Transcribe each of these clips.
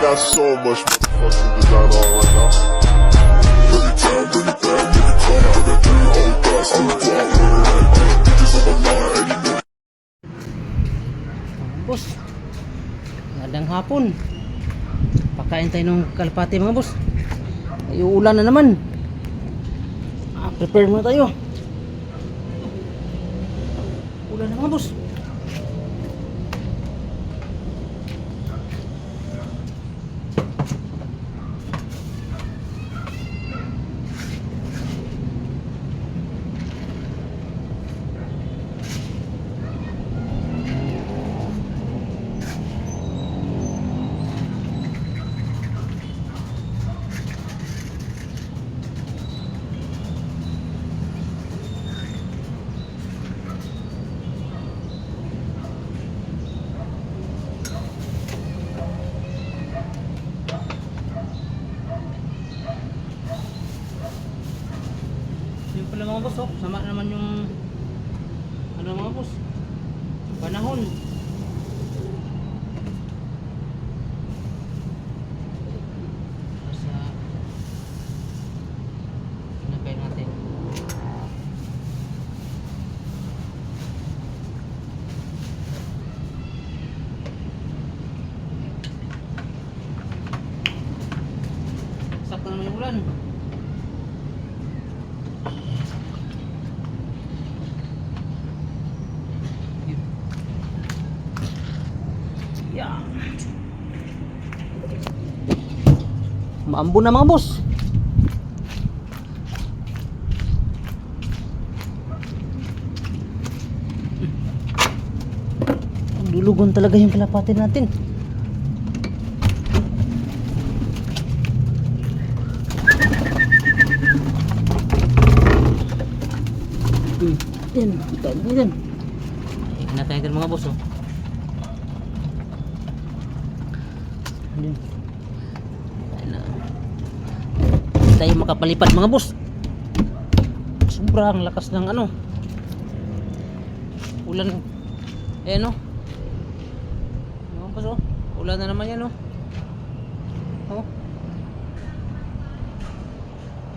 got so much motherfucking design on right now. Bring it down, bring it down, make it come. I got 3 whole thoughts on the block. Bitches on my line, and you know. Boss, magandang hapon. Pakain tayo ng kalapati mga boss. Ay uulan na naman. Prepare muna tayo. Ulan na mga boss. Yun pala mga boss, oh. Sama naman yung ano mga boss, panahon. Sa pinagay natin. Sakto naman yung ulan. Maambon na mga boss. Lulugon talaga yung kalapati natin. Yan, tayo yan. Hinatayin din mga boss, oh. Yan. Tayo makapalipad mga boss. Sobrang lakas ng ano ulan. Ayan o mga boss, oh. Ulan na naman yan, oh. Oh.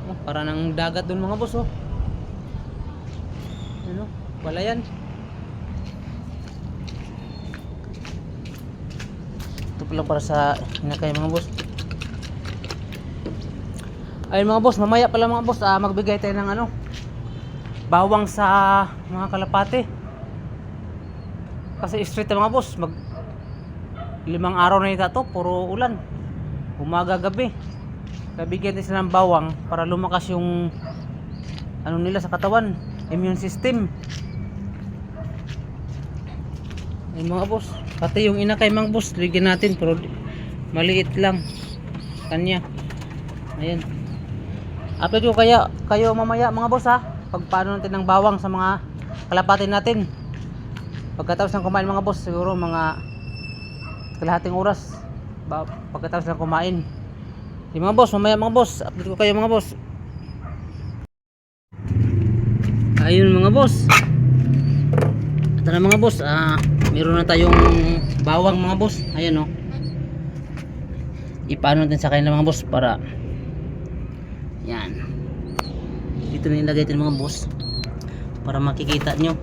Oh, para ng dagat dun mga boss, oh. Ayan, oh. Wala yan. Ito pala para sa hinakay mga boss. Ayun mga boss, mamaya pala mga boss, magbigay tayo ng ano, bawang sa mga kalapate. Kasi straight na mga boss, 5 araw na ito, puro ulan, umaga gabi. Kaya bigyan tayo sila ng bawang para lumakas yung ano nila sa katawan, immune system. Ayun mga boss, pati yung inakay mga boss, ligyan natin, pero maliit lang kanya. Ayan, update ko kayo mamaya mga boss, ha, pag paano natin ng bawang sa mga kalapati natin. Pagkatapos ng kumain mga boss, siguro mga kalahating oras pagkatapos ng kumain. Yung mga boss, mamaya mga boss, update ko kayo mga boss. Ayun mga boss, ito na mga boss, meron na tayong bawang mga boss. Ayan, oh. Ipaano natin sa kanila mga boss para yan, dito na nilagay ito mga boss para makikita nyo.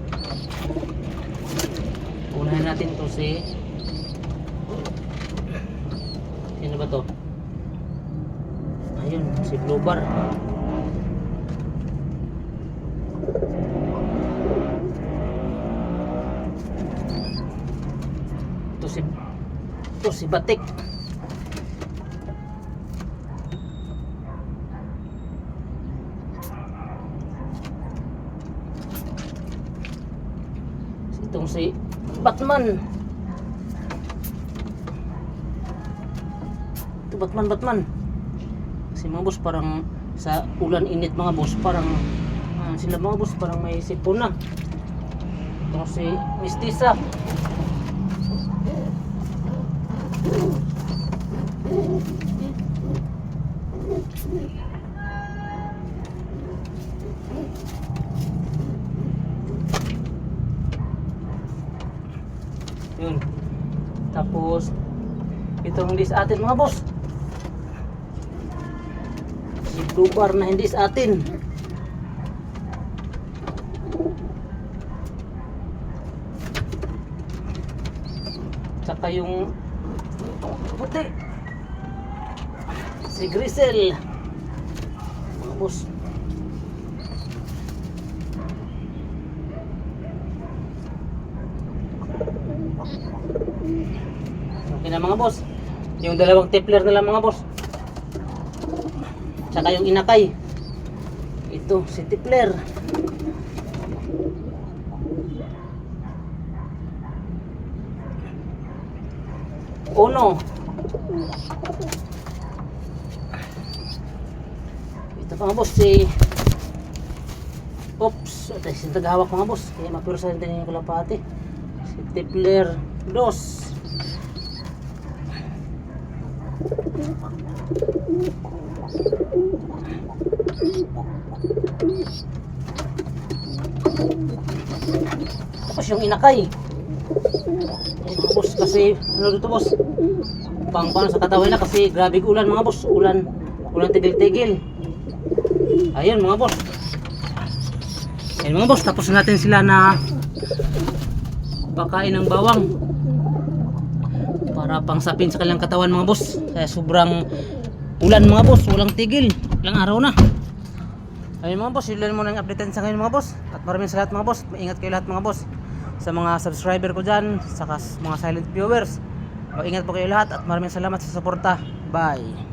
Unahin natin ito si sino ba to? Ayun, si Blue Bar. Ito si Batik. Itong si Batman. Ito Batman. Kasi mga boss, parang sa ulan init mga boss, parang sila mga boss parang may sipon na. Itong si Mistisa. Yun. Tapos Itong hindi sa atin mga boss. Si blue bar na hindi sa atin. Tsaka yung puti. Si Grisel. Mga boss. Okay na mga boss. Yung dalawang tipler na lang mga boss. Tsaka yung inakay. Ito si tipler. Uno. Ito mga boss si Oops, ito yung tagahawak mga boss. Kaya mapirsa din yung kalapati. Si tipler 2. Tapos yung inakay. Ay, mga boss, kasi ano dito boss? Pang sa katawan na kasi grabe ulan mga boss. Ulan tigil-tigil. Ayun mga boss. Ayun mga boss, tapos natin sila na pakain ng bawang para pang sapin sa kanilang katawan mga boss. Kaya sobrang ulan mga boss, walang tigil, ilang araw na. Ayun mga boss, yun muna yung update sa ngayon mga boss. At maraming salamat mga boss, maingat kayo lahat mga boss. Sa mga subscriber ko dyan, saka mga silent viewers, mag-ingat po kayo lahat at maraming salamat sa suporta. Bye.